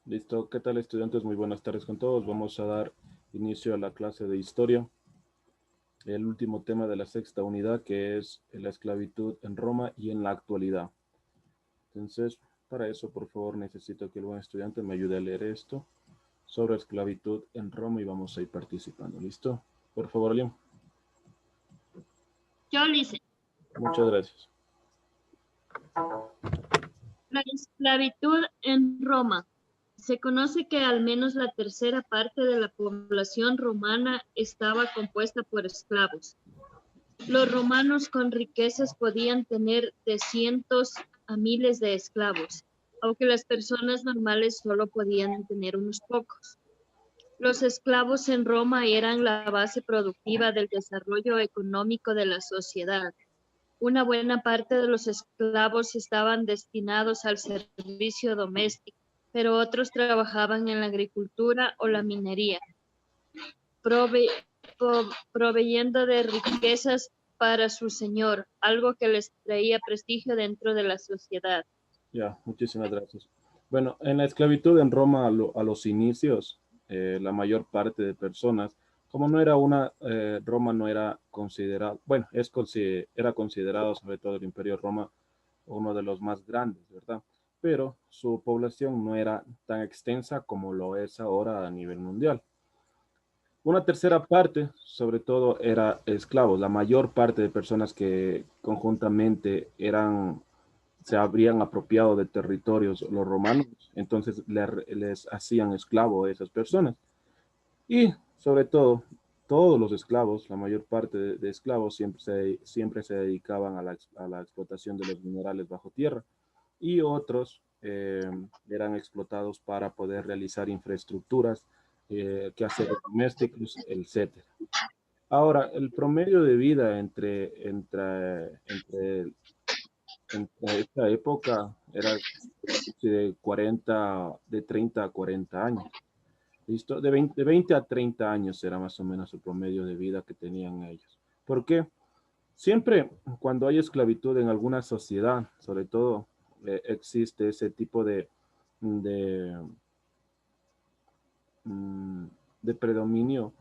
Listo, ¿qué tal estudiantes? Muy buenas tardes con todos. Vamos a dar inicio a la clase de historia. El último tema de la sexta unidad, que es la esclavitud en Roma y en la actualidad. Entonces, para eso, por favor, necesito que el buen estudiante me ayude a leer esto sobre esclavitud en Roma y vamos a ir participando. ¿Listo? Por favor, Liam. Yo lo hice. Muchas gracias. La esclavitud en Roma. Se conoce que al menos la tercera parte de la población romana estaba compuesta por esclavos. Los romanos con riquezas podían tener de cientos a miles de esclavos, aunque las personas normales solo podían tener unos pocos. Los esclavos en Roma eran la base productiva del desarrollo económico de la sociedad. Una buena parte de los esclavos estaban destinados al servicio doméstico, pero otros trabajaban en la agricultura o la minería, proveyendo de riquezas para su señor, algo que les traía prestigio dentro de la sociedad. Ya, muchísimas gracias. Bueno, en la esclavitud en Roma a los inicios, la mayor parte de personas, como no era Roma no era considerado, bueno, era considerado sobre todo el Imperio Roma uno de los más grandes, ¿verdad? Pero su población no era tan extensa como lo es ahora a nivel mundial. Una tercera parte, sobre todo, era esclavos. La mayor parte de personas que conjuntamente se habrían apropiado de territorios los romanos, entonces les hacían esclavo a esas personas. Y sobre todo, todos los esclavos, la mayor parte de esclavos siempre se dedicaban a la explotación de los minerales bajo tierra y otros eran explotados para poder realizar infraestructuras, quehaceres domésticos, etc. Ahora, el promedio de vida en esta época era de 30 a 40 años. ¿Listo? De 20 a 30 años era más o menos el promedio de vida que tenían ellos. ¿Por qué? Siempre cuando hay esclavitud en alguna sociedad, sobre todo, existe ese tipo de, mm, de predominio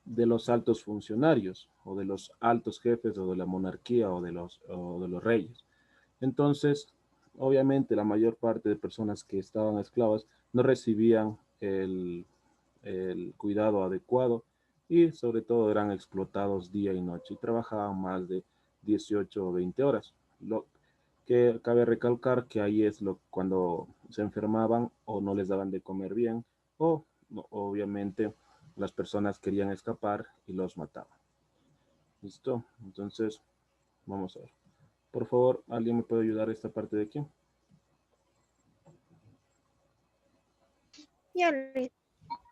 de los altos funcionarios o de los altos jefes o de la monarquía o de los reyes. Entonces, obviamente, la mayor parte de personas que estaban esclavas no recibían el cuidado adecuado y sobre todo eran explotados día y noche y trabajaban más de 18 o 20 horas. Lo que cabe recalcar que ahí es cuando se enfermaban o no les daban de comer bien o obviamente las personas querían escapar y los mataban. ¿Listo? Entonces, vamos a ver. Por favor, ¿alguien me puede ayudar a esta parte de aquí? Yo le-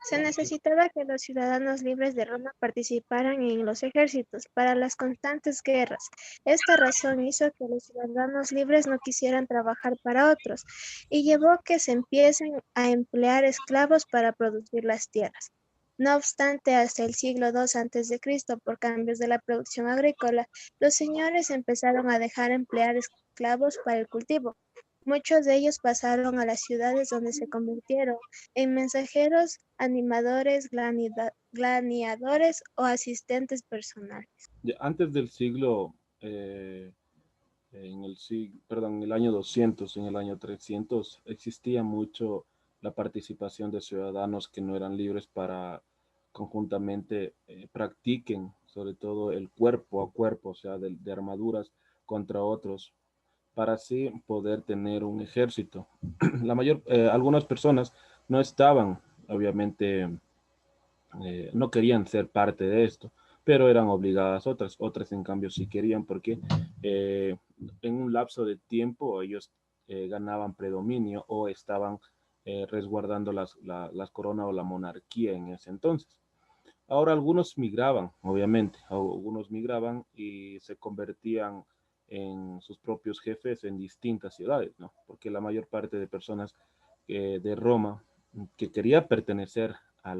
Se necesitaba que los ciudadanos libres de Roma participaran en los ejércitos para las constantes guerras. Esta razón hizo que los ciudadanos libres no quisieran trabajar para otros y llevó que se empiecen a emplear esclavos para producir las tierras. No obstante, hasta el siglo II a.C., por cambios de la producción agrícola, los señores empezaron a dejar emplear esclavos para el cultivo. Muchos de ellos pasaron a las ciudades donde se convirtieron en mensajeros, animadores, gladiadores o asistentes personales. Antes del siglo, en el año 200, en el año 300, existía mucho la participación de ciudadanos que no eran libres para conjuntamente practiquen, sobre todo el cuerpo a cuerpo, o sea, de armaduras contra otros, para así poder tener un ejército. Algunas personas no estaban, obviamente, no querían ser parte de esto, pero eran obligadas otras en cambio sí querían porque en un lapso de tiempo ellos ganaban predominio o estaban resguardando las coronas o la monarquía en ese entonces. Ahora algunos migraban, obviamente, algunos migraban y se convertían en sus propios jefes en distintas ciudades, ¿no? Porque la mayor parte de personas de Roma que quería pertenecer a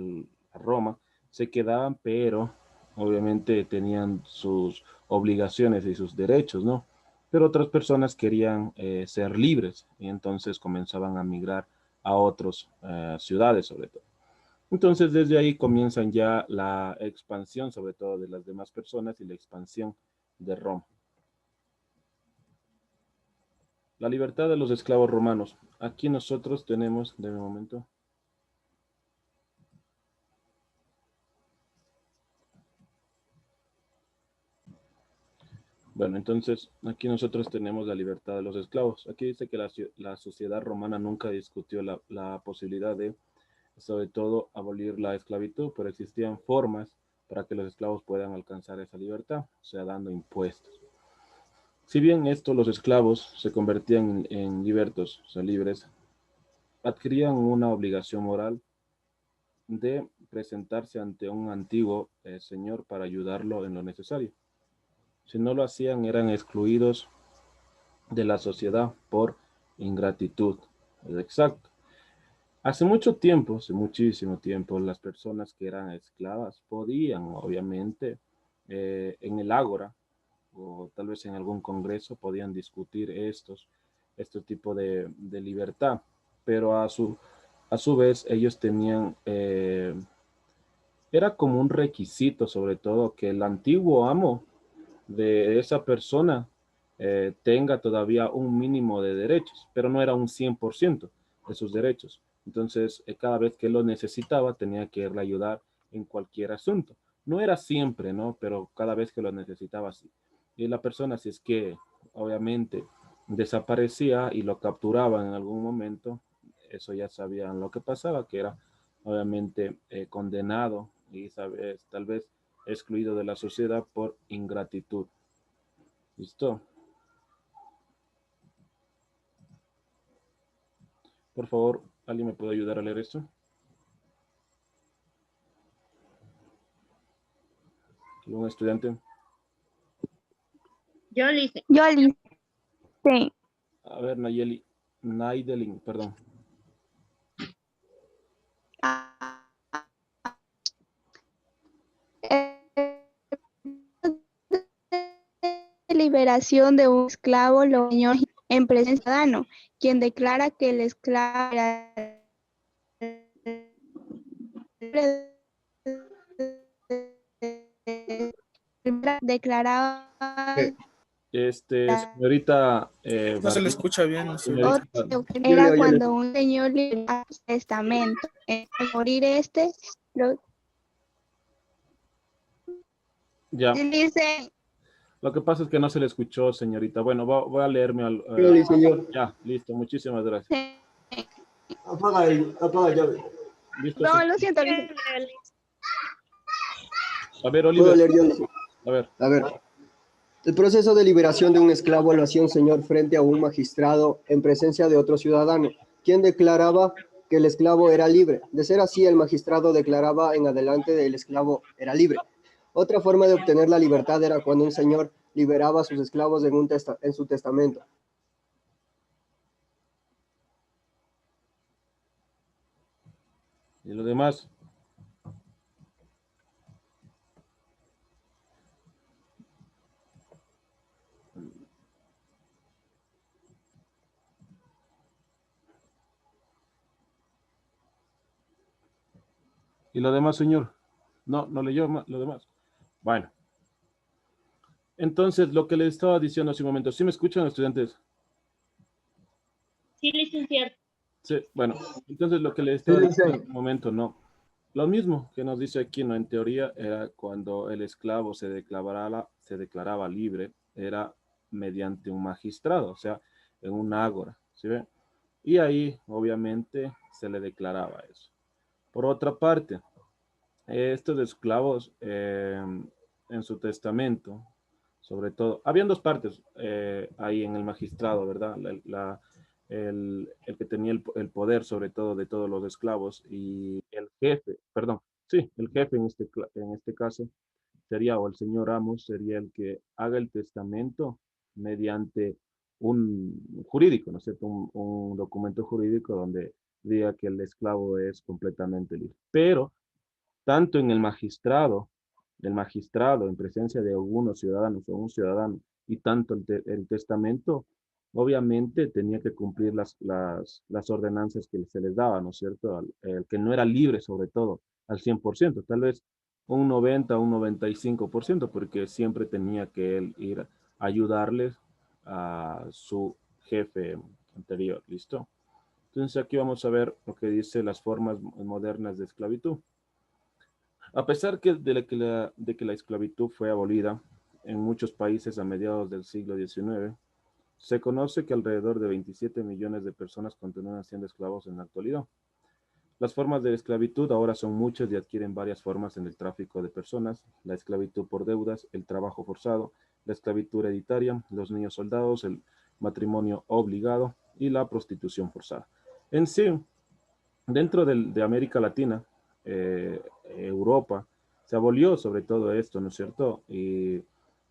Roma se quedaban, pero obviamente tenían sus obligaciones y sus derechos, ¿no? Pero otras personas querían ser libres y entonces comenzaban a migrar a otras ciudades sobre todo. Entonces desde ahí comienzan ya la expansión sobre todo de las demás personas y la expansión de Roma. La libertad de los esclavos romanos. Aquí nosotros tenemos, de momento. Bueno, entonces aquí nosotros tenemos la libertad de los esclavos. Aquí dice que la sociedad romana nunca discutió la posibilidad de, sobre todo, abolir la esclavitud, pero existían formas para que los esclavos puedan alcanzar esa libertad, o sea, dando impuestos. Si bien esto, los esclavos se convertían en libertos, o sea, libres, adquirían una obligación moral de presentarse ante un antiguo señor para ayudarlo en lo necesario. Si no lo hacían, eran excluidos de la sociedad por ingratitud. Es exacto. Hace mucho tiempo, hace muchísimo tiempo, las personas que eran esclavas podían, obviamente, en el ágora o tal vez en algún congreso, podían discutir este tipo de libertad, pero a su vez ellos tenían, era como un requisito sobre todo que el antiguo amo de esa persona tenga todavía un mínimo de derechos, pero no era un 100% de sus derechos. Entonces, cada vez que lo necesitaba, tenía que irle a ayudar en cualquier asunto. No era siempre, ¿no? Pero cada vez que lo necesitaba, sí. Y la persona, si es que obviamente desaparecía y lo capturaban en algún momento, eso ya sabían lo que pasaba, que era obviamente condenado y sabes, tal vez excluido de la sociedad por ingratitud. ¿Listo? Por favor, ¿alguien me puede ayudar a leer esto? ¿Algún estudiante? Yo le hice. Yo listé. A ver, Nayeli, Naidelin, perdón. Liberación de un esclavo lo señor en presencia de ciudadano, quien declara que el esclavo era declaraba Señorita No se le Bardini, escucha bien, no sé. señorita, era cuando un señor liberaba su testamento. Al morir ya. dice. Lo que pasa es que no se le escuchó, señorita. Bueno, voy a leerme al... señor. ya, listo, muchísimas gracias. Apaga llave. Listo, No, lo siento. A ver, Puedo Oliver, leer yo. Dice. a ver. A ver. El proceso de liberación de un esclavo lo hacía un señor frente a un magistrado en presencia de otro ciudadano, quien declaraba que el esclavo era libre. De ser así, el magistrado declaraba en adelante que el esclavo era libre. Otra forma de obtener la libertad era cuando un señor liberaba a sus esclavos en su testamento. ¿Y lo demás? ¿Y lo demás, señor? No, no leyó lo demás. Bueno. Entonces, lo que les estaba diciendo hace un momento, ¿sí me escuchan, estudiantes? Sí, licenciado. Sí, bueno, entonces lo que les estaba diciendo hace un momento, no. Lo mismo que nos dice aquí, ¿no? En teoría, era cuando el esclavo se declaraba libre, era mediante un magistrado, o sea, en un ágora, ¿sí ve? Y ahí, obviamente, se le declaraba eso. Por otra parte, estos esclavos en su testamento, sobre todo, habían dos partes ahí en el magistrado, ¿verdad? El que tenía el poder sobre todo de todos los esclavos y el jefe, perdón, sí, el jefe en este caso sería, o el señor amo, sería el que haga el testamento mediante un jurídico, ¿no es cierto? Un documento jurídico donde diga que el esclavo es completamente libre. Pero tanto en el magistrado en presencia de algunos ciudadanos o un ciudadano, y tanto el testamento obviamente tenía que cumplir las ordenanzas que se les daba, ¿no es cierto? El que no era libre, sobre todo, al 100%, tal vez un 90, un 95%, porque siempre tenía que él ir a ayudarles a su jefe anterior, ¿listo? Entonces aquí vamos a ver lo que dice las formas modernas de esclavitud. A pesar de que la esclavitud fue abolida en muchos países a mediados del siglo XIX, se conoce que alrededor de 27 millones de personas continúan siendo esclavos en la actualidad. Las formas de esclavitud ahora son muchas y adquieren varias formas en el tráfico de personas, la esclavitud por deudas, el trabajo forzado, la esclavitud hereditaria, los niños soldados, el matrimonio obligado y la prostitución forzada. En sí, dentro de América Latina, Europa, se abolió sobre todo esto, ¿no es cierto? Y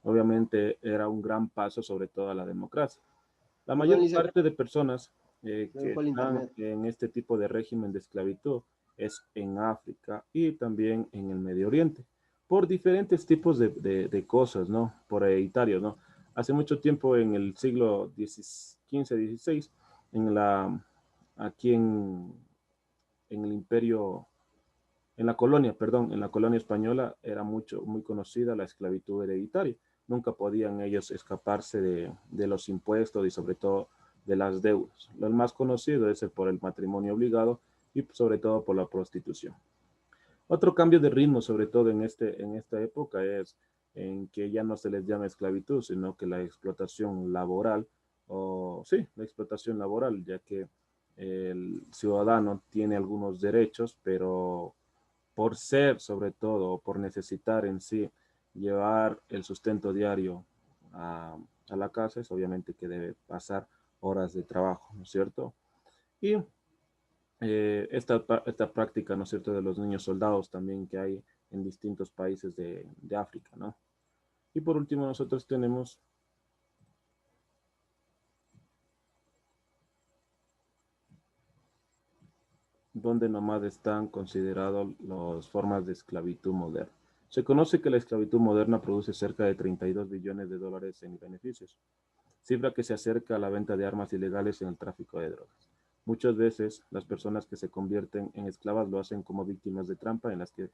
obviamente era un gran paso sobre todo a la democracia. La Perdón, mayor Lice, parte de personas se me que fue el están internet. en este tipo de régimen de esclavitud es en África y también en el Medio Oriente, por diferentes tipos de cosas, ¿no? Por hereditarios, ¿no? Hace mucho tiempo, en el siglo XV, XVI, en aquí en el imperio, en la colonia, perdón, en la colonia española era muy conocida la esclavitud hereditaria. Nunca podían ellos escaparse de los impuestos y sobre todo de las deudas. Lo más conocido es por el matrimonio obligado y sobre todo por la prostitución. Otro cambio de ritmo, sobre todo en esta época, es en que ya no se les llama esclavitud, sino que la explotación laboral, o sí, la explotación laboral, ya que el ciudadano tiene algunos derechos, pero por ser, sobre todo, o por necesitar en sí llevar el sustento diario a la casa, es obviamente que debe pasar horas de trabajo, ¿no es cierto? Y esta práctica, ¿no es cierto?, de los niños soldados también que hay en distintos países de África, ¿no? Y por último, nosotros tenemos donde nomás están considerados las formas de esclavitud moderna. Se conoce que la esclavitud moderna produce cerca de 32 billones de dólares en beneficios, cifra que se acerca a la venta de armas ilegales en el tráfico de drogas. Muchas veces las personas que se convierten en esclavas lo hacen como víctimas de trampa en las que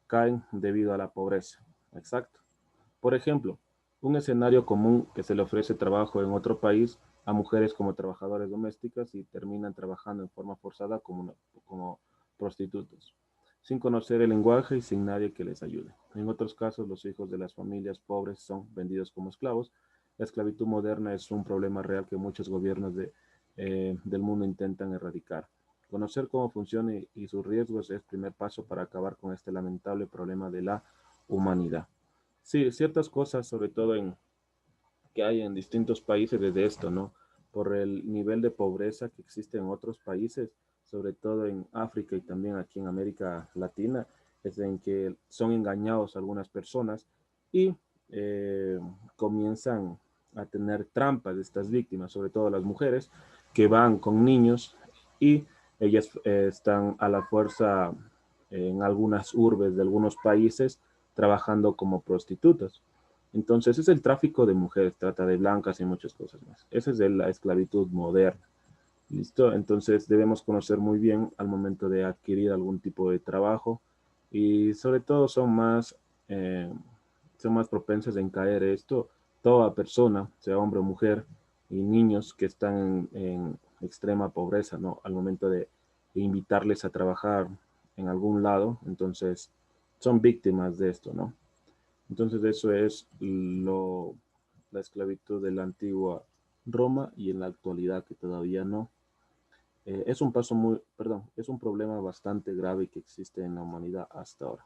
caen debido a la pobreza. Exacto. Por ejemplo, un escenario común que se le ofrece trabajo en otro país a mujeres como trabajadoras domésticas y terminan trabajando en forma forzada como prostitutas, sin conocer el lenguaje y sin nadie que les ayude. En otros casos, los hijos de las familias pobres son vendidos como esclavos. La esclavitud moderna es un problema real que muchos gobiernos del mundo intentan erradicar. Conocer cómo funciona y sus riesgos es el primer paso para acabar con este lamentable problema de la humanidad. Sí, ciertas cosas, sobre todo que hay en distintos países desde esto, ¿no? Por el nivel de pobreza que existe en otros países, sobre todo en África y también aquí en América Latina, es en que son engañados algunas personas y eh, comienzan a tener trampas de estas víctimas, sobre todo las mujeres, que van con niños y ellas están a la fuerza en algunas urbes de algunos países trabajando como prostitutas. Entonces es el tráfico de mujeres, trata de blancas y muchas cosas más. Esa es la esclavitud moderna. ¿Listo? Entonces debemos conocer muy bien al momento de adquirir algún tipo de trabajo y sobre todo eh, son más propensas en caer esto toda persona, sea hombre o mujer, y niños que están en extrema pobreza, ¿no? Al momento de invitarles a trabajar en algún lado, entonces son víctimas de esto, ¿no? Entonces eso es la esclavitud de la antigua Roma y en la actualidad que todavía no. Es un problema bastante grave que existe en la humanidad hasta ahora.